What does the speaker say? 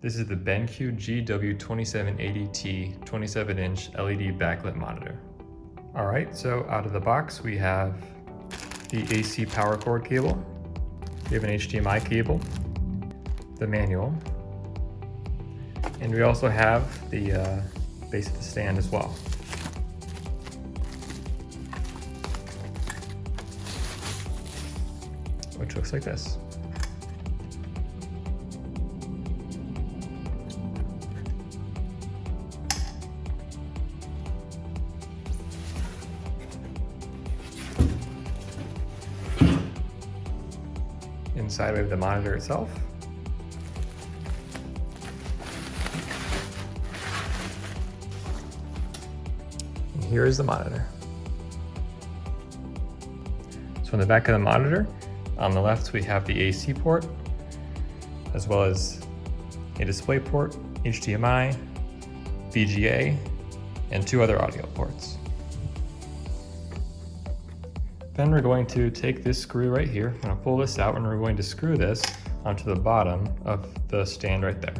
This is the BenQ GW2780T 27-inch LED backlit monitor. All right, so out of the box we have the AC power cord cable, we have an HDMI cable, the manual, and we also have the base of the stand as well. Which looks like this. Inside we have the monitor itself. And here is the monitor. So on the back of the monitor, on the left we have the AC port, as well as a display port, HDMI, VGA, and 2 other audio ports. Then we're going to take this screw right here, I'm going to pull this out and we're going to screw this onto the bottom of the stand right there.